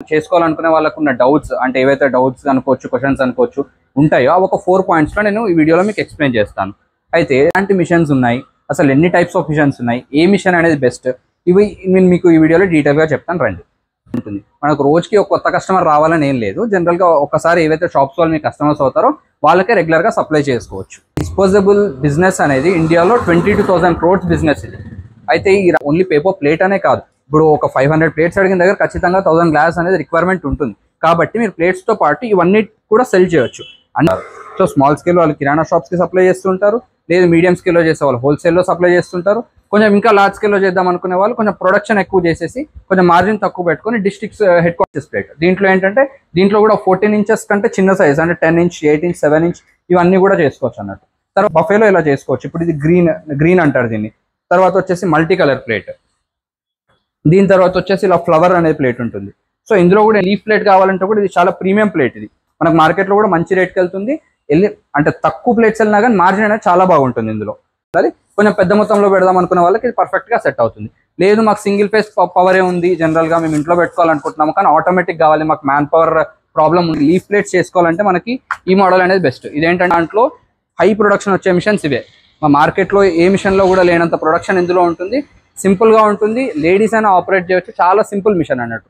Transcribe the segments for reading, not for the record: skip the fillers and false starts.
చేసుకోవాలనుకునే వాళ్ళకు ఉన్న డౌట్స్ అంటే ఏవైతే డౌట్స్ అనుకోవచ్చు, క్వశ్చన్స్ అనుకోవచ్చు ఉంటాయో అవి ఒక 4 పాయింట్స్లో నేను ఈ వీడియోలో మీకు ఎక్స్ప్లెయిన్ చేస్తాను. అయితే ఎలాంటి మిషన్స్ ఉన్నాయి, అసలు ఎన్ని టైప్స్ ఆఫ్ మిషన్స్ ఉన్నాయి, ఏ మిషన్ అనేది బెస్ట్, ఇవి నేను మీకు ఈ వీడియోలో డీటెయిల్గా చెప్తాను. రండి. ఉంటుంది మనకు రోజుకి ఒక కొత్త కస్టమర్ రావాలని ఏం లేదు. జనరల్గా ఒకసారి ఏవైతే షాప్స్ వాళ్ళు మీ కస్టమర్స్ అవుతారో వాళ్ళకే రెగ్యులర్గా సప్లై చేసుకోవచ్చు. డిస్పోజబుల్ బిజినెస్ అనేది ఇండియాలో 22,000 crores బిజినెస్ ఇది. అయితే ఈ ఓన్లీ పేపర్ ప్లేట్ అనే కాదు, ఇప్పుడు ఒక 500 ప్లేట్స్ అడిగిన దగ్గర ఖచ్చితంగా 1000 గ్లాస్ అనేది రిక్వైర్మెంట్ ఉంటుంది. కాబట్టి మీరు ప్లేట్స్తో పాటు ఇవన్నీ కూడా సెల్ చేయొచ్చు అన్నారు. సో స్మాల్ స్కేల్ వాళ్ళు కిరాణా షాప్స్కి సప్లై చేస్తుంటారు, లేదు మీడియం స్కేల్లో చేసే వాళ్ళు హోల్సేల్లో సప్లై చేస్తుంటారు. కొంచెం ఇంకా లార్జ్ స్కేల్లో చేద్దాం అనుకునే వాళ్ళు కొంచెం ప్రొడక్షన్ ఎక్కువ చేసేసి కొంచెం మార్జిన్ తక్కువ పెట్టుకొని డిస్ట్రిక్ట్స్ హెడ్ క్వార్టర్స్ ప్లేట్. దీంట్లో ఏంటంటే దీంట్లో కూడా 14 inches కంటే చిన్న సైజ్ అంటే 10 inch, 8 inch, 7 inch ఇవన్నీ కూడా చేసుకోవచ్చు అన్నట్టు. తర్వాత బఫేలో ఇలా చేసుకోవచ్చు. ఇప్పుడు ఇది గ్రీన్ అంటారు దీన్ని. తర్వాత వచ్చేసి మల్టీ కలర్ ప్లేట్. దీని తర్వాత వచ్చేసి ఇలా ఫ్లవర్ అనే ప్లేట్ ఉంటుంది. సో ఇందులో కూడా లీఫ్ ప్లేట్ కావాలంటే కూడా ఇది చాలా ప్రీమియం ప్లేట్. ఇది మనకు మార్కెట్లో కూడా మంచి రేట్కి వెళ్తుంది. అంటే తక్కువ ప్లేట్స్ వెళ్ళినా కానీ మార్జిన్ అనేది చాలా బాగుంటుంది ఇందులో. కొంచెం పెద్ద మొత్తంలో పెడదాం అనుకునే వాళ్ళకి ఇది పర్ఫెక్ట్గా సెట్ అవుతుంది. లేదు మాకు సింగిల్ ఫేస్ పవరే ఉంది, జనరల్గా మేము ఇంట్లో పెట్టుకోవాలనుకుంటున్నాము కానీ ఆటోమేటిక్ కావాలి, మాకు మ్యాన్ పవర్ ప్రాబ్లం ఉంది, లీఫ్ ప్లేట్స్ చేసుకోవాలంటే మనకి ఈ మోడల్ అనేది బెస్ట్. ఇదేంటంటే దాంట్లో హై ప్రొడక్షన్ వచ్చే మిషన్స్ ఇవే. మా మార్కెట్లో ఏ మిషన్లో కూడా లేనంత ప్రొడక్షన్ ఇందులో ఉంటుంది. సింపుల్గా ఉంటుంది, లేడీస్ అయినా ఆపరేట్ చేయొచ్చు, చాలా సింపుల్ మిషన్ అన్నట్టు.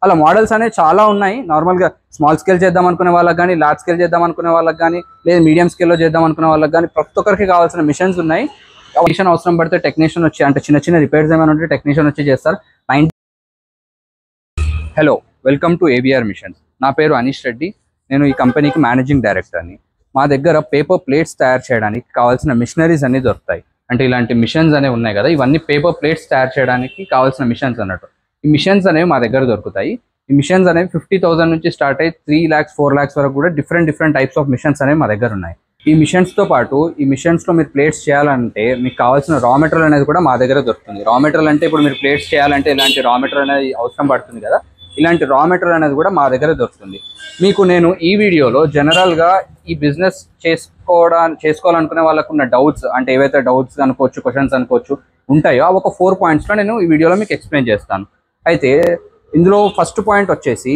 అలా మోడల్స్ అనేవి చాలా ఉన్నాయి. నార్మల్గా స్మాల్ స్కేల్ చేద్దాం అనుకునే వాళ్ళకి కానీ, లార్జ్ స్కేల్ చేద్దాం అనుకునే వాళ్ళకి కానీ, లేదా మీడియం స్కేల్లో చేద్దాం అనుకునే వాళ్ళకి కానీ ప్రతి ఒక్కరికి కావాల్సిన మిషన్స్ ఉన్నాయి. మిషన్ అవసరం పడితే టెక్నీషియన్ వచ్చి అంటే చిన్న చిన్న రిపేర్స్ ఏమైనా ఉంటే టెక్నీషియన్ వచ్చి చేస్తారు. Hello, welcome to ABR machines. నా పేరు అనీష్ రెడ్డి. నేను ఈ కంపెనీకి మేనేజింగ్ డైరెక్టర్ని. మా దగ్గర పేపర్ ప్లేట్స్ తయారు చేయడానికి కావాల్సిన మిషనరీస్ అన్ని దొరుకుతాయి. అంటే ఇలాంటి మిషన్స్ అనేవి ఉన్నాయి కదా, ఇవన్నీ పేపర్ ప్లేట్స్ తయారు చేయడానికి కావాల్సిన మిషన్స్ అన్నట్టు. ఈ మిషన్స్ అనేవి మా దగ్గర దొరుకుతాయి. ఈ మిషన్స్ అనేవి 50,000 నుంచి స్టార్ట్ అయ్యి 3 lakhs 4 lakhs వరకు కూడా డిఫరెంట్ టైప్స్ ఆఫ్ మిషన్స్ అనేవి మా దగ్గర ఉన్నాయి. ఈ మిషన్స్తో పాటు ఈ మిషన్స్లో మీరు ప్లేట్స్ చేయాలంటే మీకు కావాల్సిన రా మెటీరియల్ అనేది కూడా మా దగ్గర దొరుకుతుంది. రా మెటీరియల్ అంటే ఇప్పుడు మీరు ప్లేట్స్ చేయాలంటే ఇలాంటి రా మెటీరియల్ అనేది అవసరం పడుతుంది కదా, ఇలాంటి రా మెటీరియల్ అనేది కూడా మా దగ్గర దొరుకుతుంది. మీకు నేను ఈ వీడియోలో జనరల్గా ఈ బిజినెస్ చేసుకోవాలనుకునే వాళ్ళకు ఉన్న డౌట్స్ అంటే ఏవైతే డౌట్స్ అనుకోవచ్చు, క్వశ్చన్స్ అనుకోవచ్చు ఉంటాయో అవి ఒక 4 పాయింట్స్లో నేను ఈ వీడియోలో మీకు ఎక్స్ప్లెయిన్ చేస్తాను. అయితే ఇందులో ఫస్ట్ పాయింట్ వచ్చేసి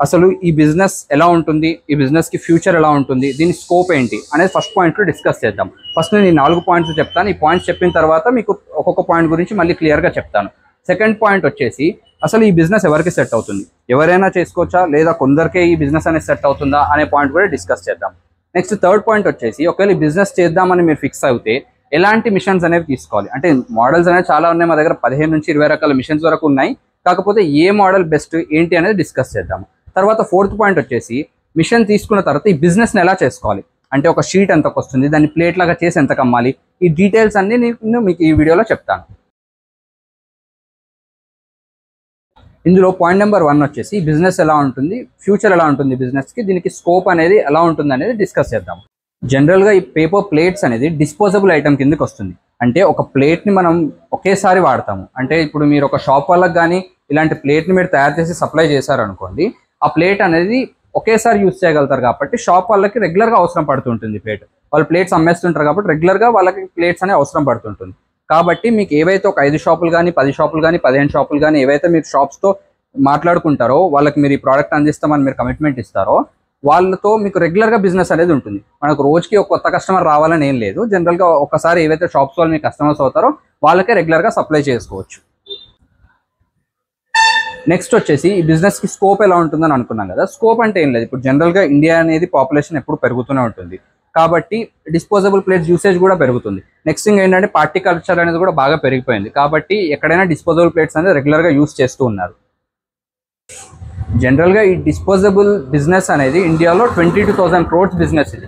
అసలు ఈ బిజినెస్ ఎలా ఉంటుంది, ఈ బిజినెస్కి ఫ్యూచర్ ఎలా ఉంటుంది, దీని స్కోప్ ఏంటి అనేది ఫస్ట్ పాయింట్లో డిస్కస్ చేద్దాం. ఫస్ట్ నేను ఈ 4 పాయింట్స్ చెప్తాను. ఈ పాయింట్స్ చెప్పిన తర్వాత మీకు ఒక్కొక్క పాయింట్ గురించి మళ్ళీ క్లియర్గా చెప్తాను. సెకండ్ పాయింట్ వచ్చేసి అసలు ఈ బిజినెస్ ఎవరికి సెట్ అవుతుంది, ఎవరైనా చేసుకోవచ్చా లేదా కొందరికే ఈ బిజినెస్ అనేది సెట్ అవుతుందా అనే పాయింట్ కూడా డిస్కస్ చేద్దాం. నెక్స్ట్ థర్డ్ పాయింట్ వచ్చేసి ఒకవేళ ఈ బిజినెస్ చేద్దామని మీరు ఫిక్స్ అయితే ఎలాంటి మిషన్స్ అనేవి తీసుకోవాలి. అంటే మోడల్స్ అనేవి చాలా ఉన్నాయి మా దగ్గర, 15 నుంచి 20 రకాల మిషన్స్ వరకు ఉన్నాయి. కాకపోతే ఏ మోడల్ బెస్ట్ ఏంటి అనేది డిస్కస్ చేద్దాం. తర్వాత ఫోర్త్ పాయింట్ వచ్చేసి మిషన్ తీసుకున్న తర్వాత ఈ బిజినెస్ని ఎలా చేసుకోవాలి, అంటే ఒక షీట్ ఎంతకు వస్తుంది, దాన్ని ప్లేట్ లాగా చేసి ఎంతకు అమ్మాలి, ఈ డీటెయిల్స్ అన్ని నేను మీకు ఈ వీడియోలో చెప్తాను. ఇందులో పాయింట్ నెంబర్ 1 వచ్చేసి బిజినెస్ ఎలా ఉంటుంది, ఫ్యూచర్ ఎలా ఉంటుంది బిజినెస్కి, దీనికి స్కోప్ అనేది ఎలా ఉంటుంది అనేది డిస్కస్ చేద్దాం. జనరల్గా ఈ పేపర్ ప్లేట్స్ అనేది డిస్పోజబుల్ ఐటమ్ కిందకి వస్తుంది. అంటే ఒక ప్లేట్ని మనం ఒకేసారి వాడతాము. అంటే ఇప్పుడు మీరు ఒక షాప్ వాళ్ళకి కానీ ఇలాంటి ప్లేట్ని మీరు తయారు చేసి సప్లై చేశారనుకోండి, ఆ ప్లేట్ అనేది ఒకేసారి యూజ్ చేయగలుగుతారు. కాబట్టి షాప్ వాళ్ళకి రెగ్యులర్గా అవసరం పడుతుంటుంది ప్లేట్. వాళ్ళు ప్లేట్స్ అమ్మేస్తుంటారు కాబట్టి రెగ్యులర్గా వాళ్ళకి ప్లేట్స్ అనేవి అవసరం పడుతుంటుంది. కాబట్టి మీకు ఏవైతే ఒక 5 షాపులు కానీ 10 షాపులు కానీ 15 షాపులు కానీ ఏవైతే మీరు షాప్స్తో మాట్లాడుకుంటారో, వాళ్ళకి మీరు ఈ ప్రోడక్ట్ అందిస్తామని మీరు కమిట్మెంట్ ఇస్తారో వాళ్ళతో మీకు రెగ్యులర్గా బిజినెస్ అనేది ఉంటుంది. మనకు రోజుకి ఒక కొత్త కస్టమర్ రావాలని ఏం లేదు. జనరల్గా ఒకసారి ఏవైతే షాప్స్ వాళ్ళు మీ కస్టమర్స్ అవుతారో వాళ్ళకే రెగ్యులర్గా సప్లై చేసుకోవచ్చు. నెక్స్ట్ వచ్చేసి ఈ బిజినెస్కి స్కోప్ ఎలా ఉంటుందని అనుకున్నాం కదా. స్కోప్ అంటే ఏం లేదు, ఇప్పుడు జనరల్గా ఇండియా అనేది పాపులేషన్ ఎప్పుడు పెరుగుతూనే ఉంటుంది. కాబట్టి డిస్పోజబుల్ ప్లేట్స్ యూసేజ్ కూడా పెరుగుతుంది. నెక్స్ట్ థింగ్ ఏంటంటే పార్టీ కల్చర్ అనేది కూడా బాగా పెరిగిపోయింది. కాబట్టి ఎక్కడైనా డిస్పోజబుల్ ప్లేట్స్ అనేది రెగ్యులర్గా యూస్ చేస్తూ ఉన్నారు. జనరల్గా ఈ డిస్పోజబుల్ బిజినెస్ అనేది ఇండియాలో 22,000 crores బిజినెస్ ఇది.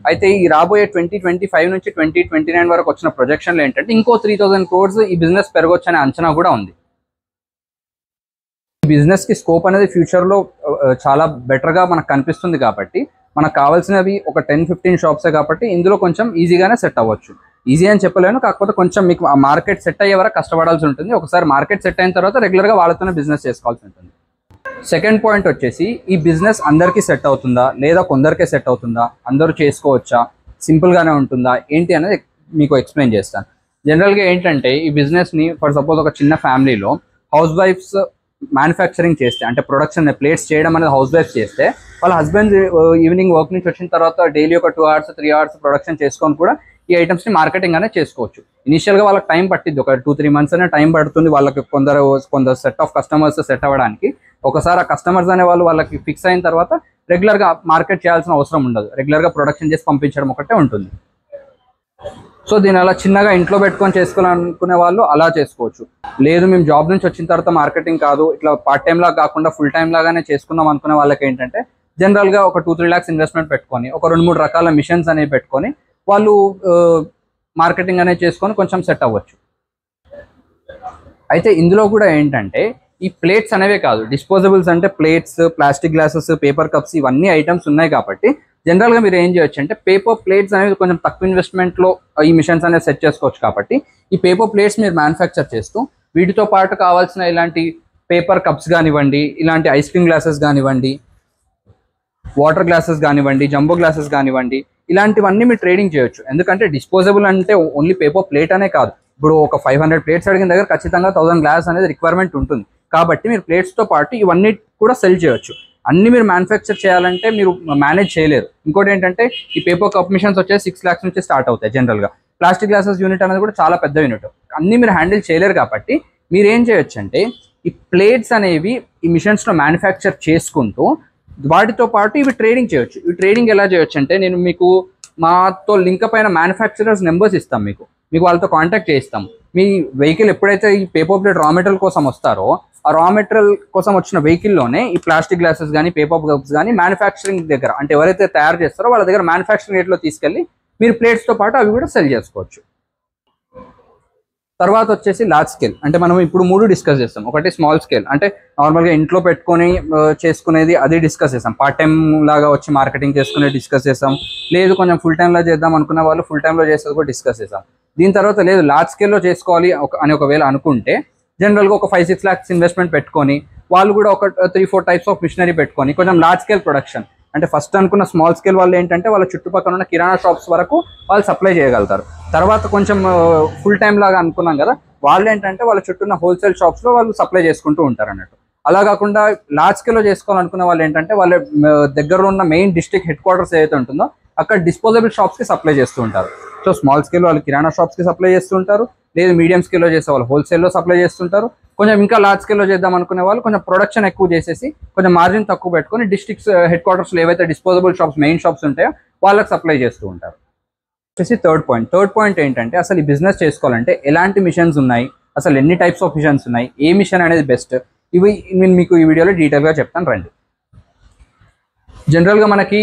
అయితే ఈ రాబోయే 2025 నుంచి 2029 వరకు వచ్చిన ప్రొజెక్షన్లు ఏంటంటే ఇంకో 3,000 crores ఈ బిజినెస్ పెరగొచ్చు అనే అంచనా కూడా ఉంది. ఈ బిజినెస్కి స్కోప్ అనేది ఫ్యూచర్లో చాలా బెటర్గా మనకు కనిపిస్తుంది. కాబట్టి మనకు కావాల్సినవి ఒక 10-15 షాప్సే కాబట్టి ఇందులో కొంచెం ఈజీగానే సెట్ అవ్వచ్చు. ఈజీ అని చెప్పలేను, కాకపోతే కొంచెం మీకు ఆ మార్కెట్ సెట్ అయ్యే వరకు కష్టపడాల్సి ఉంటుంది. ఒకసారి మార్కెట్ సెట్ అయిన తర్వాత రెగ్యులర్గా వాళ్ళతోనే బిజినెస్ చేసుకోవాల్సి ఉంటుంది. సెకండ్ పాయింట్ వచ్చేసి ఈ బిజినెస్ అందరికీ సెట్ అవుతుందా లేదా కొందరికే సెట్ అవుతుందా, అందరూ చేసుకోవచ్చా, సింపుల్గానే ఉంటుందా ఏంటి అనేది మీకు ఎక్స్ప్లెయిన్ చేస్తాను. జనరల్గా ఏంటంటే ఈ బిజినెస్ని ఫర్ సపోజ్ ఒక చిన్న ఫ్యామిలీలో హౌస్ వైఫ్స్ మ్యానుఫ్యాక్చరింగ్ చేస్తే, అంటే ప్రొడక్షన్ ప్లేట్స్ చేయడం అనేది హౌస్ వైఫ్ చేస్తే, వాళ్ళ హస్బెండ్ ఈవినింగ్ వర్క్ నుంచి వచ్చిన తర్వాత డైలీ ఒక 2 hours 3 hours ప్రొడక్షన్ చేసుకొని కూడా ఈ ఐటమ్స్ని మార్కెటింగ్ అనేది చేసుకోవచ్చు. ఇనిషియల్గా వాళ్ళకి టైం పట్టింది, ఒక 2-3 months అనే టైం పడుతుంది వాళ్ళకి. కొందరు సెట్ ఆఫ్ కస్టమర్స్ సెట్ అవ్వడానికి. ఒకసారి ఆ కస్టమర్స్ అనే వాళ్ళకి ఫిక్స్ అయిన తర్వాత రెగ్యులర్గా మార్కెట్ చేయాల్సిన అవసరం ఉండదు. రెగ్యులర్గా ప్రొడక్షన్ చేసి పంపించడం ఒకటే ఉంటుంది. సో దీని అలా చిన్నగా ఇంట్లో పెట్టుకొని చేసుకోవాలనుకునే వాళ్ళు అలా చేసుకోవచ్చు. లేదు మేము జాబ్ నుంచి వచ్చిన తర్వాత మార్కెటింగ్ కాదు, ఇట్లా పార్ట్ టైం లాగా కాకుండా ఫుల్ టైం లాగానే చేసుకుందాం అనుకునే వాళ్ళకి ఏంటంటే జనరల్గా ఒక 2-3 lakhs ఇన్వెస్ట్మెంట్ పెట్టుకొని ఒక 2-3 రకాల మిషన్స్ అనేవి పెట్టుకొని వాళ్ళు మార్కెటింగ్ అనేది చేసుకొని కొంచెం సెట్ అవ్వచ్చు. అయితే ఇందులో కూడా ఏంటంటే ఈ ప్లేట్స్ అనేవే కాదు, డిస్పోజబుల్స్ అంటే plates, plastic glasses, paper cups ఇవన్నీ ఐటమ్స్ ఉన్నాయి కాబట్టి జనరల్గా మీరు ఏం చేయొచ్చు అంటే పేపర్ ప్లేట్స్ అనేది కొంచెం తక్కువ ఇన్వెస్ట్మెంట్లో ఈ మిషన్స్ అనేది సెట్ చేసుకోవచ్చు. కాబట్టి ఈ పేపర్ ప్లేట్స్ మీరు మ్యానుఫ్యాక్చర్ చేస్తూ వీటితో పాటు కావాల్సిన ఇలాంటి పేపర్ కప్స్ కానివ్వండి, ఇలాంటి ఐస్ క్రీమ్ గ్లాసెస్ కానివ్వండి, వాటర్ గ్లాసెస్ కానివ్వండి, జంబో గ్లాసెస్ కానివ్వండి, ఇలాంటివన్నీ మీరు ట్రేడింగ్ చేయొచ్చు. ఎందుకంటే డిస్పోజబుల్ అంటే ఓన్లీ పేపర్ ప్లేట్ అనే కాదు, ఇప్పుడు ఒక 500 ప్లేట్స్ అడిగిన దగ్గర ఖచ్చితంగా 1000 గ్లాస్ అనేది రిక్వైర్మెంట్ ఉంటుంది. కాబట్టి మీరు ప్లేట్స్తో పాటు ఇవన్నీ కూడా సెల్ చేయొచ్చు. అన్ని మీరు మ్యానుఫ్యాక్చర్ చేయాలంటే మీరు మేనేజ్ చేయలేరు. ఇంకోటి ఏంటంటే ఈ పేపర్ కప్ మిషన్స్ వచ్చేసి 6 lakhs నుంచి స్టార్ట్ అవుతాయి జనరల్గా. ప్లాస్టిక్ గ్లాసెస్ యూనిట్ అనేది కూడా చాలా పెద్ద యూనిట్, అన్నీ మీరు హ్యాండిల్ చేయలేరు. కాబట్టి మీరు ఏం చేయొచ్చు అంటే ఈ ప్లేట్స్ అనేవి ఈ మిషన్స్లో మ్యానుఫ్యాక్చర్ చేసుకుంటూ వాటితో పాటు ఇవి ట్రేడింగ్ చేయొచ్చు. ఈ ట్రేడింగ్ ఎలా చేయొచ్చు అంటే నేను మీకు మాతో లింక్ పైన మ్యానుఫ్యాక్చరర్స్ నెంబర్స్ ఇస్తాం, మీకు వాళ్ళతో కాంటాక్ట్ చేయిస్తాం. మీ వెహికల్ ఎప్పుడైతే ఈ పేపర్ ప్లేట్ రా మెటీరియల్ కోసం వస్తారో ఆ రా మెటీరియల్ కోసం వచ్చిన వెహికల్లోనే ఈ ప్లాస్టిక్ గ్లాసెస్ కానీ పేపర్ కప్స్ కానీ మ్యానుఫ్యాక్చరింగ్ దగ్గర, అంటే ఎవరైతే తయారు చేస్తారో వాళ్ళ దగ్గర మ్యానుఫ్యాక్చరింగ్ రేట్లో తీసుకెళ్ళి మీరు ప్లేట్స్తో పాటు అవి కూడా సెల్ చేసుకోవచ్చు. తర్వాత వచ్చేసి లార్జ్ స్కేల్, అంటే మనం ఇప్పుడు 3 డిస్కస్ చేస్తాం. ఒకటి స్మాల్ స్కేల్, అంటే నార్మల్గా ఇంట్లో పెట్టుకొని చేసుకునేది, అది డిస్కస్ చేస్తాం. పార్ట్ టైం లాగా వచ్చి మార్కెటింగ్ చేసుకునేది డిస్కస్ చేస్తాం. లేదు కొంచెం ఫుల్ టైంలో చేద్దాం అనుకున్న వాళ్ళు ఫుల్ టైంలో చేసేది కూడా డిస్కస్ చేస్తాం. దీని తర్వాత లేదు లార్జ్ స్కేల్లో చేసుకోవాలి అని ఒకవేళ అనుకుంటే జనరల్గా ఒక 5-6 lakhs ఇన్వెస్ట్మెంట్ పెట్టుకొని వాళ్ళు కూడా ఒక 3-4 types ఆఫ్ మిషనరీ పెట్టుకొని కొంచెం లార్జ్ స్కేల్ ప్రొడక్షన్, అంటే ఫస్ట్ అనుకున్న స్మాల్ స్కేల్ వాళ్ళు ఏంటంటే వాళ్ళ చుట్టుపక్కల ఉన్న కిరాణా షాప్స్ వరకు వాళ్ళు సప్లై చేయగలుగుతారు. తర్వాత కొంచెం ఫుల్ టైం లాగా అనుకున్నాం కదా, వాళ్ళు ఏంటంటే వాళ్ళ చుట్టూ ఉన్న హోల్సేల్ షాప్స్లో వాళ్ళు సప్లై చేసుకుంటూ ఉంటారు అన్నట్టు. అలా కాకుండా లార్జ్ స్కేల్లో చేసుకోవాలనుకున్న వాళ్ళు ఏంటంటే వాళ్ళ దగ్గరలో ఉన్న మెయిన్ డిస్ట్రిక్ట్ హెడ్ క్వార్టర్స్ ఏదైతే ఉంటుందో అక్కడ డిస్పోజబుల్ షాప్స్కి సప్లై చేస్తూ ఉంటారు. సో స్మాల్ స్కేల్ వాళ్ళు కిరాణా షాప్స్కి సప్లై చేస్తుంటారు, లేదు మీడియం స్కేల్లో చేసే వాళ్ళు హోల్సేల్లో సప్లై చేస్తుంటారు. కొంచెం ఇంకా లార్జ్ స్కేల్లో చేద్దాం అనుకునే వాళ్ళు కొంచెం ప్రొడక్షన్ ఎక్కువ చేసేసి కొంచెం మార్జిన్ తక్కువ పెట్టుకొని డిస్ట్రిక్ట్స్ హెడ్ క్వార్టర్స్లో ఏవైతే డిస్పోజబుల్ షాప్స్ మెయిన్ షాప్స్ ఉంటాయో వాళ్ళకి సప్లై చేస్తూ ఉంటారు. వచ్చేసి థర్డ్ పాయింట్ ఏంటంటే అసలు ఈ బిజినెస్ చేసుకోవాలంటే ఎలాంటి మిషన్స్ ఉన్నాయి, అసలు ఎన్ని టైప్స్ ఆఫ్ మిషన్స్ ఉన్నాయి, ఏ మిషన్ అనేది బెస్ట్, ఇవి నేను మీకు ఈ వీడియోలో డీటెయిల్గా చెప్తాను రండి. జనరల్గా మనకి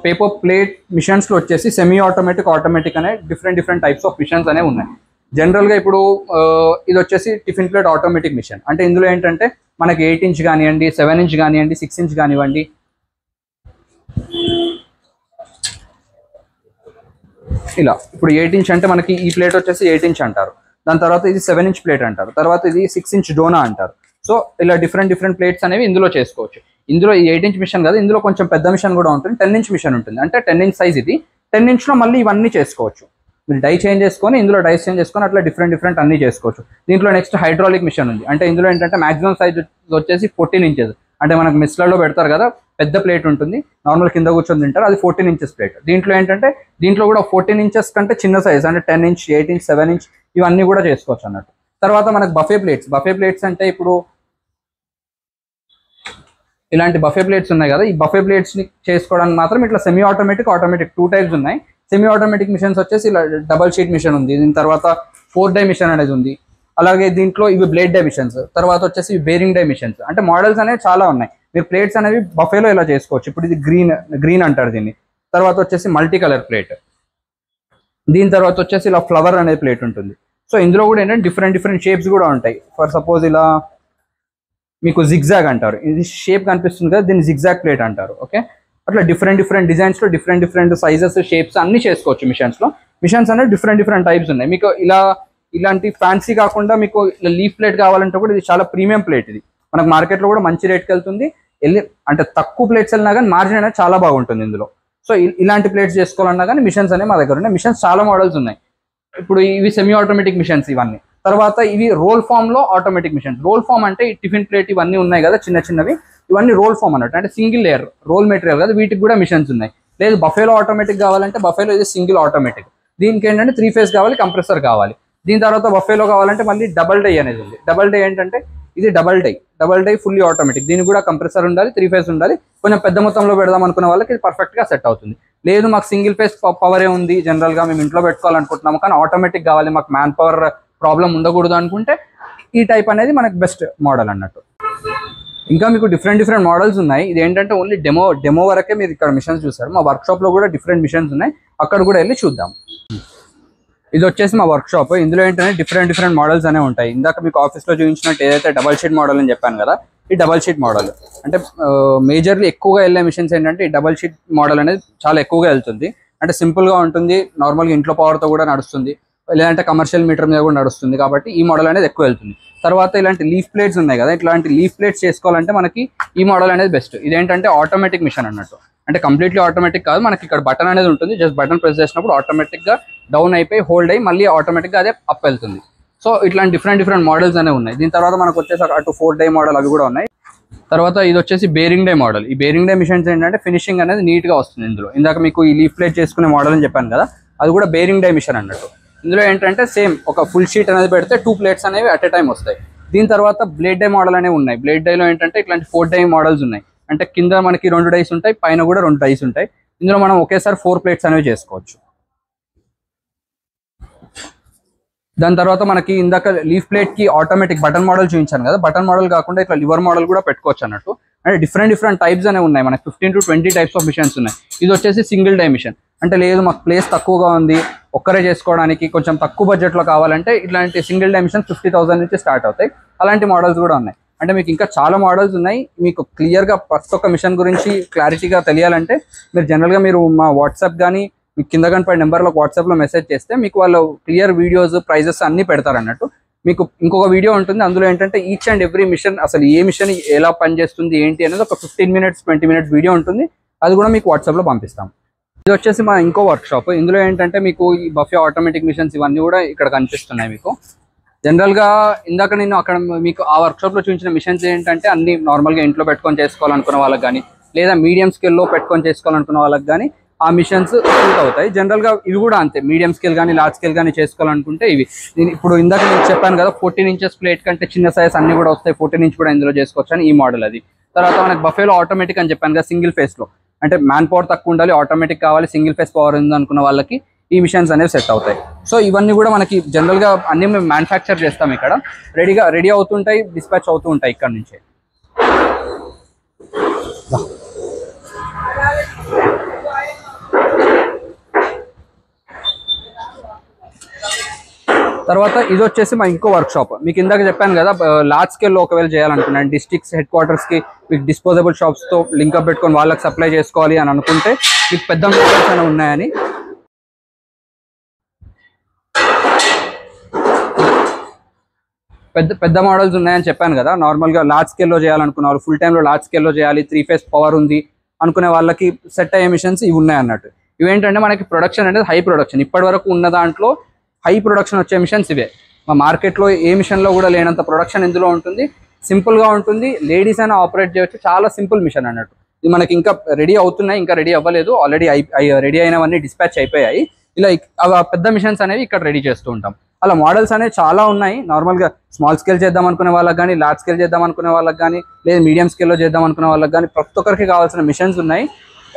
పేపర్ ప్లేట్ మిషన్స్లో వచ్చేసి సెమీ ఆటోమేటిక్, ఆటోమేటిక్ అనే డిఫరెంట్ టైప్స్ ఆఫ్ మిషన్స్ అనేవి ఉన్నాయి. జనరల్గా ఇప్పుడు ఇది వచ్చేసి టిఫిన్ ప్లేట్ ఆటోమేటిక్ మిషన్, అంటే ఇందులో ఏంటంటే మనకి 8 inch కానివ్వండి, 7 inch కానివ్వండి, 6 inch కానివ్వండి, ఇలా ఇప్పుడు 8 inch అంటే మనకి ఈ ప్లేట్ వచ్చేసి 8 inch అంటారు, దాని తర్వాత ఇది 7 inch ప్లేట్ అంటారు, తర్వాత ఇది 6 inch డోనా అంటారు. సో ఇలా డిఫరెంట్ ప్లేట్స్ అనేవి ఇందులో చేసుకోవచ్చు. ఇందులో ఈ 8 inch మిషన్ కాదు, ఇందులో కొంచెం పెద్ద మిషన్ కూడా ఉంటుంది, 10 inch మిషన్ ఉంటుంది. అంటే 10 inch సైజ్ ఇది, 10 inchలో మళ్ళీ ఇవన్నీ చేసుకోవచ్చు. మీరు డై చేంజ్ చేసుకొని ఇందులో డైస్ చేంజ్ చేసుకొని అట్లా డిఫరెంట్ అన్ని చేసుకోవచ్చు. దీంట్లో నెక్స్ట్ హైడ్రాలిక్ మిషన్ ఉంది, అంటే ఇందులో ఏంటంటే మాక్సిమం సైజ్ వచ్చేసి 14 inches, అంటే మనకు మిస్లలో పెడతారు కదా పెద్ద ప్లేట్ ఉంటుంది, నార్మల్ కింద కూర్చొని తింటారు, అది 14 inches ప్లేట్. దీంట్లో ఏంటంటే దీంట్లో కూడా 14 inches కంటే చిన్న సైజ్, అంటే 10 inch, 8 inch, 7 inch ఇవన్నీ కూడా చేసుకోవచ్చు అన్నట్టు. తర్వాత మనకు బఫే ప్లేట్స్ అంటే ఇప్పుడు ఇలాంటి బఫే ప్లేట్స్ ఉన్నాయి కదా, ఈ బఫే ప్లేట్స్ని చేసుకోవడానికి మాత్రం ఇట్లా సెమీ ఆటోమేటిక్, ఆటోమేటిక్ 2 types ఉన్నాయి. సెమీ ఆటోమేటిక్ మిషన్స్ వచ్చేసి ఇలా డబల్ షీట్ మిషన్ ఉంది, దీని తర్వాత 4 డై మిషన్ అనేది ఉంది. అలాగే దీంట్లో ఇవి బ్లేడ్ డై మిషన్స్, తర్వాత వచ్చేసి బేరింగ్ డై మిషన్స్, అంటే మోడల్స్ అనేవి చాలా ఉన్నాయి. మీరు ప్లేట్స్ అనేవి బఫేలో ఇలా చేసుకోవచ్చు. ఇప్పుడు ఇది గ్రీన్ అంటారు దీన్ని. తర్వాత వచ్చేసి మల్టీ కలర్ ప్లేట్, దీని తర్వాత వచ్చేసి ఇలా ఫ్లవర్ అనే ప్లేట్ ఉంటుంది. సో ఇందులో కూడా ఏంటంటే డిఫరెంట్ షేప్స్ కూడా ఉంటాయి. ఫర్ సపోజ్ ఇలా మీకు జిగ్జాగ్ అంటారు, ఇది షేప్ కనిపిస్తుంది కదా, దీన్ని జిగ్జాగ్ ప్లేట్ అంటారు. ఓకే, అట్లా డిఫరెంట్ డిజైన్స్లో డిఫరెంట్ సైజెస్, షేప్స్ అన్ని చేసుకోవచ్చు మిషన్స్లో. మిషన్స్ అనేది డిఫరెంట్ టైప్స్ ఉన్నాయి. మీకు ఇలాంటి ఫ్యాన్సీ కాకుండా మీకు లీఫ్ ప్లేట్ కావాలంటే కూడా ఇది చాలా ప్రీమియం ప్లేట్, ఇది మనకు మార్కెట్లో కూడా మంచి రేట్కి వెళ్తుంది. అంటే తక్కువ ప్లేట్స్ వెళ్ళినా కానీ మార్జిన్ అనేది చాలా బాగుంటుంది ఇందులో. సో ఇలాంటి ప్లేట్స్ చేసుకోవాలన్నా కానీ మిషన్స్ అనేవి మా దగ్గర ఉన్నాయి. మిషన్స్ చాలా మోడల్స్ ఉన్నాయి. ఇప్పుడు ఇవి సెమీ ఆటోమేటిక్ మిషన్స్ ఇవన్నీ. తర్వాత ఇవి రోల్ ఫామ్ లో ఆటోమేటిక్ మిషన్స్. రోల్ ఫామ్ అంటే ఈ టిఫిన్ ప్లేట్ ఇవన్నీ ఉన్నాయి కదా చిన్న చిన్నవి, ఇవన్నీ రోల్ ఫామ్ అన్నట్టు, అంటే సింగిల్ లేయర్ రోల్ మెటీరియల్ కదా, వీటికి కూడా మిషన్స్ ఉన్నాయి. లేదు బఫేలో ఆటోమేటిక్ కావాలంటే బఫేలో ఇది సింగిల్ ఆటోమేటిక్, దీనికి ఏంటంటే 3 ఫేజ్ కావాలి, కంప్రెసర్ కావాలి. దీని తర్వాత బఫేలో కావాలంటే మళ్ళీ డబల్ డై అనేది ఉంది. డబల్ డై ఏంటంటే ఇది డబల్ డై ఫుల్లీ ఆటోమేటిక్, దీనికి కూడా కంప్రెసర్ ఉండాలి, 3 ఫేజ్ ఉండాలి. కొంచెం పెద్ద మొత్తంలో పెడదాం అనుకున్న వాళ్ళకి ఇది పర్ఫెక్ట్ గా సెట్ అవుతుంది. లేదు మాకు సింగిల్ ఫేజ్ పవరే ఉంది, జనరల్ గా మేము ఇంట్లో పెట్టుకోవాలనుకుంటున్నాము కానీ ఆటోమేటిక్ కావాలి, మాకు మ్యాన్ పవర్ ప్రాబ్లం ఉండకూడదు అనుకుంటే ఈ టైప్ అనేది మనకు బెస్ట్ మోడల్ అన్నట్టు. ఇంకా మీకు డిఫరెంట్ మోడల్స్ ఉన్నాయి. ఇది ఏంటంటే ఓన్లీ డెమో వరకే మీరు ఇక్కడ మిషన్స్ చూస్తారు. మా వర్క్ షాప్ లో కూడా డిఫరెంట్ మిషన్స్ ఉన్నాయి, అక్కడ కూడా వెళ్ళి చూద్దాం. ఇది వచ్చేసి మా వర్క్ షాప్. ఇందులో ఏంటంటే డిఫరెంట్ మోడల్స్ అనేవి ఉంటాయి. ఇందాక మీకు ఆఫీస్ లో చూపించినట్టు ఏదైతే డబల్ షీట్ మోడల్ అని చెప్పాను కదా, ఈ డబల్ షీట్ మోడల్ అంటే మేజర్లీ ఎక్కువగా వెళ్ళే మిషన్స్ ఏంటంటే ఈ డబల్ షీట్ మోడల్ అనేది చాలా ఎక్కువగా వెళ్తుంది. అంటే సింపుల్ గా ఉంటుంది, నార్మల్గా ఇంట్లో పవర్ తో కూడా నడుస్తుంది, లేదంటే కమర్షియల్ మీటర్ మీద కూడా నడుస్తుంది, కాబట్టి ఈ మోడల్ అనేది ఎక్కువ వెళ్తుంది. తర్వాత ఇలాంటి లీఫ్ ప్లేట్స్ ఉన్నాయి కదా, ఇట్లాంటి లీఫ్ ప్లేట్స్ చేసుకోవాలంటే మనకి ఈ మోడల్ అనేది బెస్ట్. ఇదేంటంటే ఆటోమేటిక్ మిషన్ అన్నట్టు, అంటే కంప్లీట్లీ ఆటోమేటిక్ కాదు, మనకి ఇక్కడ బటన్ అనేది ఉంటుంది, జస్ట్ బటన్ ప్రెస్ చేసినప్పుడు ఆటోమేటిక్ గా డౌన్ అయిపోయి హోల్డ్ అయ్యి మళ్ళీ ఆటోమేటిక్ గా అదే అప్ వెళ్తుంది. సో ఇట్లాంటి డిఫరెంట్ మోడల్స్ అనేవి ఉన్నాయి. దీని తర్వాత మనకు వచ్చేసి అటు 4 డై మోడల్ అవి కూడా ఉన్నాయి. తర్వాత ఇది వచ్చేసి బేరింగ్ డై మోడల్. ఈ బేరింగ్ డై మిషన్స్ ఏంటంటే ఫినిషింగ్ అనేది నీట్ గా వస్తుంది. ఇందులో ఇందాక మీకు ఈ లీఫ్ ప్లేట్ చేసుకునే మోడల్ అని చెప్పాను కదా, అది కూడా బేరింగ్ డై మిషన్ అన్నట్టు. ఇందులో ఏంటంటే సేమ్ ఒక ఫుల్ షీట్ అనేది పెడితే 2 ప్లేట్స్ అనేవి అట్ ఎ టైం వస్తాయి. దీని తర్వాత బ్లేడ్ డై మోడల్ అనేవి ఉన్నాయి. బ్లేడ్ డైలో ఏంటంటే ఇట్లాంటి 4 డై మోడల్స్ ఉన్నాయి, అంటే కింద మనకి 2 డైస్ ఉంటాయి, పైన కూడా 2 డైస్ ఉంటాయి. ఇందులో మనం ఒకేసారి 4 ప్లేట్స్ అనేవి చేసుకోవచ్చు. దాని తర్వాత మనకి ఇందాక లీఫ్ ప్లేట్ కి ఆటోమేటిక్ బటన్ మోడల్ చూపించాను కదా, బటన్ మోడల్ కాకుండా ఇట్లా లివర్ మోడల్ కూడా పెట్టుకోవచ్చు అన్నట్టు. అంటే డిఫరెంట్ టైప్స్ అనేవి ఉన్నాయి, మనకి 15 to 20 టైప్స్ ఆఫ్ మిషన్స్ ఉన్నాయి. ఇది వచ్చేసి సింగిల్ డై మిషన్, అంటే లేదు మాకు ప్లేస్ తక్కువగా ఉంది, ఒక్కరే చేసుకోవడానికి కొంచెం తక్కువ బడ్జెట్ లో కావాలంటే ఇట్లాంటి సింగిల్ డై మిషన్ 50,000 నుంచి స్టార్ట్ అవుతాయి. అలాంటి మోడల్స్ కూడా ఉన్నాయి. అంటే మీకు ఇంకా చాలా మోడల్స్ ఉన్నాయి. మీకు క్లియర్ గా ప్రతి ఒక్క మిషన్ గురించి క్లారిటీగా తెలియాలంటే మీరు జనరల్ గా మీరు మా వాట్సాప్ కానీ మీకు కింద కనపడే నెంబర్లో వాట్సాప్లో మెసేజ్ చేస్తే మీకు వాళ్ళు క్లియర్ వీడియోస్ ప్రైజెస్ అన్ని పెడతారు అన్నట్టు. మీకు ఇంకొక వీడియో ఉంటుంది, అందులో ఏంటంటే ఈచ్ అండ్ ఎవ్రీ మిషన్ అసలు ఏ మిషన్ ఎలా పనిచేస్తుంది ఏంటి అనేది ఒక 15 minutes 20 minutes వీడియో ఉంటుంది, అది కూడా మీకు వాట్సాప్లో పంపిస్తాం. ఇది వచ్చేసి మా ఇంకో వర్క్ షాప్. ఇందులో ఏంటంటే మీకు ఈ బఫే ఆటోమేటిక్ మిషన్స్ ఇవన్నీ కూడా ఇక్కడ కనిపిస్తున్నాయి మీకు. జనరల్గా ఇందాక నేను అక్కడ మీకు ఆ వర్క్ షాప్లో చూపించిన మిషన్స్ ఏంటంటే అన్ని నార్మల్గా ఇంట్లో పెట్టుకొని చేసుకోవాలనుకున్న వాళ్ళకి కానీ, లేదా మీడియం స్కేల్లో పెట్టుకొని చేసుకోవాలనుకున్న వాళ్ళకి కానీ ఆ మిషన్స్ సూట్ అవుతాయి. జనరల్గా ఇవి కూడా అంతే, మీడియం స్కేల్ కానీ లార్జ్ స్కేల్ కానీ చేసుకోవాలనుకుంటే ఇవి. ఇప్పుడు ఇందాక నేను చెప్పాను కదా 14 inches ప్లేట్ కంటే చిన్న సైజ్ అన్ని కూడా వస్తాయి, 14 inch కూడా ఇందులో చేసుకోవచ్చు అని ఈ మోడల్ అది. తర్వాత మనకి బఫేలో ఆటోమేటిక్ అని చెప్పాను కదా, సింగిల్ ఫేస్లో అంటే మ్యాన్ పవర్ తక్కువ ఉండాలి, ఆటోమేటిక్ కావాలి, సింగిల్ ఫేస్ పవర్ ఉంది అనుకున్న వాళ్ళకి ఈ మిషన్స్ అనేవి సెట్ అవుతాయి. సో ఇవన్నీ కూడా మనకి జనరల్గా అన్ని మేము మ్యానుఫ్యాక్చర్ చేస్తాం, ఇక్కడ రెడీ అవుతుంటాయి, డిస్పాచ్ అవుతూ ఉంటాయి ఇక్కడ నుంచే. తర్వాత ఇది వచ్చేసి మా ఇంకో వర్క్ షాప్. మీకు ఇందాక చెప్పాను కదా లార్జ్ స్కేల్లో ఒకవేళ చేయాలనుకున్నాను, డిస్ట్రిక్ట్స్ హెడ్ క్వార్టర్స్కి మీకు డిస్పోజబుల్ షాప్స్తో లింకప్ పెట్టుకొని వాళ్ళకి సప్లై చేసుకోవాలి అని అనుకుంటే మీకు పెద్ద మోడల్స్ అనేవి ఉన్నాయని. పెద్ద మోడల్స్ ఉన్నాయని చెప్పాను కదా, నార్మల్గా లార్జ్ స్కేల్లో చేయాలనుకున్న వాళ్ళు, ఫుల్ టైంలో లార్జ్ స్కేల్లో చేయాలి, 3 phase పవర్ ఉంది అనుకునే వాళ్ళకి సెట్ అయ్యే మిషన్స్ ఇవి ఉన్నాయి అన్నట్టు. ఇవేంటంటే మనకి ప్రొడక్షన్ అనేది హై ప్రొడక్షన్, ఇప్పటి వరకు ఉన్న దాంట్లో హై ప్రొడక్షన్ వచ్చే మిషన్స్ ఇవే. మా మార్కెట్లో ఏ మిషన్లో కూడా లేనంత ప్రొడక్షన్ ఇందులో ఉంటుంది, సింపుల్గా ఉంటుంది, లేడీస్ అయినా ఆపరేట్ చేయొచ్చు, చాలా సింపుల్ మిషన్ అన్నట్టు. ఇది మనకి ఇంకా రెడీ అవుతున్నాయి, ఇంకా రెడీ అవ్వలేదు, ఆల్రెడీ రెడీ అయినవన్నీ డిస్పాచ్ అయిపోయాయి. ఇలా పెద్ద మిషన్స్ అనేవి ఇక్కడ రెడీ చేస్తూ ఉంటాం. అలా మోడల్స్ అనేవి చాలా ఉన్నాయి. నార్మల్గా స్మాల్ స్కేల్ చేద్దాం అనుకునే వాళ్ళకి కానీ, లార్జ్ స్కేల్ చేద్దాం అనుకునే వాళ్ళకి కానీ, లేదా మీడియం స్కేల్లో చేద్దాం అనుకునే వాళ్ళకి కానీ ప్రతి ఒక్కరికి కావాల్సిన మిషన్స్ ఉన్నాయి.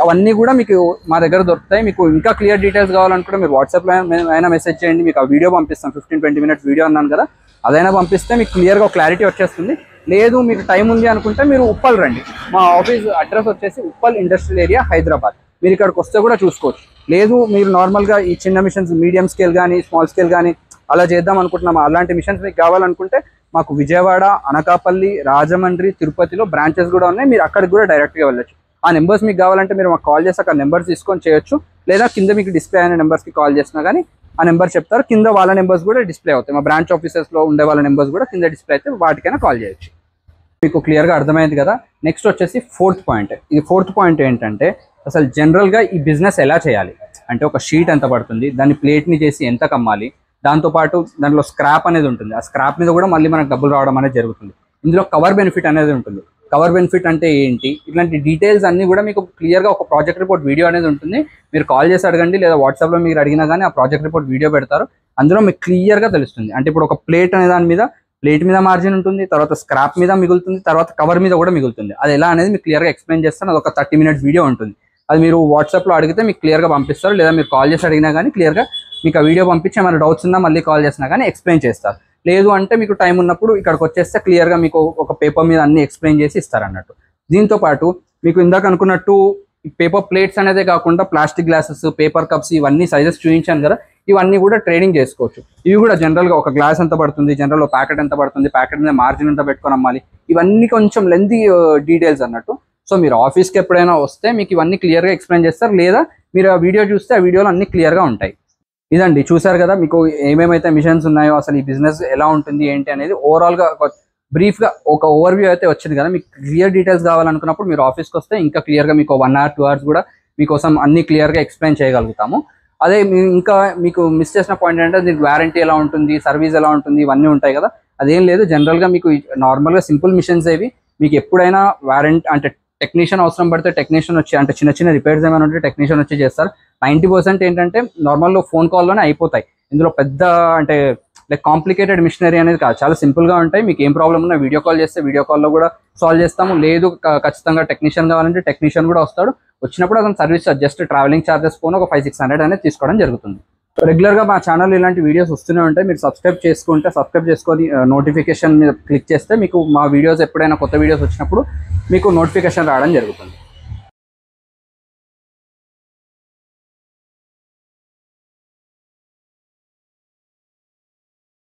అవన్నీ కూడా మీకు మా దగ్గర దొరుకుతాయి. మీకు ఇంకా క్లియర్ డీటెయిల్స్ కావాలనుకుంటే మీరు వాట్సాప్లో అయినా మెసేజ్ చేయండి, మీకు ఆ వీడియో పంపిస్తాం. 15-20 minutes వీడియో అన్నాను కదా, అదైనా పంపిస్తే మీకు క్లియర్గా క్లారిటీ వచ్చేస్తుంది. లేదు మీకు టైం ఉంది అనుకుంటే మీరు ఉప్పల్ రండి. మా ఆఫీస్ అడ్రస్ వచ్చేసి ఉప్పల్ ఇండస్ట్రియల్ ఏరియా, హైదరాబాద్. మీరు ఇక్కడికి వస్తే కూడా చూసుకోవచ్చు. లేదు మీరు నార్మల్గా ఈ చిన్న మిషన్స్ మీడియం స్కేల్ కానీ స్మాల్ స్కేల్ కానీ అలా చేద్దాం అనుకుంటున్నాము, అలాంటి మిషన్స్ మీకు కావాలనుకుంటే మాకు విజయవాడ, అనకాపల్లి, రాజమండ్రి, తిరుపతిలో బ్రాంచెస్ కూడా ఉన్నాయి. మీరు అక్కడికి కూడా డైరెక్ట్గా వెళ్ళొచ్చు. ఆ నెంబర్స్ మీకు కావాలంటే మీరు మాకు కాల్ చేసి అక్కడ నెంబర్స్ తీసుకొని చేయొచ్చు, లేదా కింద మీకు డిస్ప్లే అయిన నెంబర్స్కి కాల్ చేసినా కానీ ఆ నెంబర్ చెప్తారు, కింద వాళ్ళ నెంబర్స్ కూడా డిస్ప్లే అవుతాయి. మా బ్రాంచ్ ఆఫీసెస్లో ఉండే వాళ్ళ నెంబర్స్ కూడా కింద డిస్ప్లే అయితే వాటికైనా కాల్ చేయొచ్చు. మీకు క్లియర్గా అర్థమైంది కదా. నెక్స్ట్ వచ్చేసి 4th పాయింట్. ఇది 4th పాయింట్ ఏంటంటే అసలు జనరల్గా ఈ బిజినెస్ ఎలా చేయాలి అంటే ఒక షీట్ ఎంత పడుతుంది, దాన్ని ప్లేట్ని చేసి ఎంత కమ్మాలి, దాంతోపాటు దాంట్లో స్క్రాప్ అనేది ఉంటుంది. ఆ స్క్రాప్ మీద కూడా మళ్ళీ మనకు డబ్బులు రావడం అనేది జరుగుతుంది. ఇందులో కవర్ బెనిఫిట్ అనేది ఉంటుంది. కవర్ బెనిఫిట్ అంటే ఏంటి, ఇట్లాంటి డీటెయిల్స్ అన్నీ కూడా మీకు క్లియర్గా ఒక ప్రాజెక్ట్ రిపోర్ట్ వీడియో అనేది ఉంటుంది. మీరు కాల్ చేసి అడగండి, లేదా వాట్సాప్లో మీరు అడిగినా కానీ ఆ ప్రాజెక్ట్ రిపోర్ట్ వీడియో పెడతారు. అందులో మీకు క్లియర్గా తెలుస్తుంది. అంటే ఇప్పుడు ఒక ప్లేట్ అనే దాని మీద ప్లేట్ మీద మార్జిన్ ఉంటుంది, తర్వాత స్క్రాప్ మీద మిగులుతుంది, తర్వాత కవర్ మీద కూడా మిగులుతుంది. అది ఎలా అనేది మీకు క్లియర్గా ఎక్స్ప్లెయిన్ చేస్తాను. అది ఒక 30 minutes వీడియో ఉంటుంది. అది మీరు వాట్సాప్లో అడిగితే మీకు క్లియర్గా పంపిస్తారు, లేదా మీరు కాల్ చేసి అడిగినా కానీ క్లియర్గా మీకు ఆ వీడియో పంపించి ఏమైనా డౌట్స్ ఉన్నా మళ్ళీ కాల్ చేసినా కానీ ఎక్స్ప్లెయిన్ చేస్తారు. లేదు అంటే మీకు టైం ఉన్నప్పుడు ఇక్కడికి వచ్చేస్తే క్లియర్గా మీకు ఒక పేపర్ మీద అన్ని ఎక్స్ప్లెయిన్ చేసి ఇస్తారు అన్నట్టు. దీంతో పాటు మీకు ఇందాక అనుకున్నట్టు పేపర్ ప్లేట్స్ అనేదే కాకుండా ప్లాస్టిక్ గ్లాసెస్, పేపర్ కప్స్, ఇవన్నీ సైజెస్ చూపించాను కదా, ఇవన్నీ కూడా ట్రేడింగ్ చేసుకోవచ్చు. ఇవి కూడా జనరల్గా ఒక గ్లాస్ ఎంత పడుతుంది, జనరల్ ప్యాకెట్ ఎంత పడుతుంది, ప్యాకెట్ మీద మార్జిన్ ఎంత పెట్టుకొని అమ్మాలి, ఇవన్నీ కొంచెం లెంతీ డీటెయిల్స్ అన్నట్టు. సో మీరు ఆఫీస్కి ఎప్పుడైనా వస్తే మీకు ఇవన్నీ క్లియర్గా ఎక్స్ప్లెయిన్ చేస్తారు, లేదా మీరు ఆ వీడియో చూస్తే ఆ వీడియోలో అన్ని క్లియర్గా ఉంటాయి. ఇదండి, చూసారు కదా మీకు ఏమేమైతే మిషన్స్ ఉన్నాయో, అసలు ఈ బిజినెస్ ఎలా ఉంటుంది ఏంటి అనేది ఓవరాల్గా బ్రీఫ్గా ఒక ఓవర్వ్యూ అయితే వచ్చింది కదా. మీకు క్లియర్ డీటెయిల్స్ కావాలనుకున్నప్పుడు మీరు ఆఫీస్కి వస్తే ఇంకా క్లియర్గా మీకు 1 hour 2 hours కూడా మీకోసం అన్ని క్లియర్గా ఎక్స్ప్లెయిన్ చేయగలుగుతాము. అదే ఇంకా మీకు మిస్ చేసిన పాయింట్ ఏంటంటే దీనికి వారంటీ ఎలా ఉంటుంది, సర్వీస్ ఎలా ఉంటుంది, ఇవన్నీ ఉంటాయి కదా. అదేం లేదు, జనరల్గా మీకు నార్మల్గా సింపుల్ మిషన్స్ ఏవి మీకు ఎప్పుడైనా వారంటీ అంటే టెక్నీషియన్ అవసరం పడితే టెక్నీషియన్ వచ్చి, అంటే చిన్న చిన్న రిపేర్స్ ఏమైనా ఉంటే టెక్నీషియన్ వచ్చి చేస్తారు. 90% ఏంటంటే నార్మల్గా ఫోన్ కాల్లోనే అయిపోతాయి. ఇందులో పెద్ద అంటే లైక్ కాంప్లికేటెడ్ మిషనరీ అనేది కాదు, చాలా సింపుల్గా ఉంటాయి. మీకు ఏం ప్రాబ్లం ఉన్నా వీడియో కాల్ చేస్తే వీడియో కాల్లో కూడా సాల్వ్ చేస్తాము. లేదు ఖచ్చితంగా టెక్నీషియన్ కావాలంటే టెక్నీషియన్ కూడా వస్తాడు. వచ్చినప్పుడు అతను సర్వీస్ జస్ట్ ట్రావెలింగ్ ఛార్జెస్ పోను ఒక 500-600 అనేది తీసుకోవడం జరుగుతుంది. రెగ్యులర్గా మా ఛానల్ ఇలాంటి వీడియోస్ వస్తూనే ఉంటాయి. మీరు సబ్స్క్రైబ్ చేసుకొని నోటిఫికేషన్ మీద క్లిక్ చేస్తే మీకు మా వీడియోస్ ఎప్పుడైనా కొత్త వీడియోస్ వచ్చినప్పుడు మీకు నోటిఫికేషన్ రావడం జరుగుతుంది.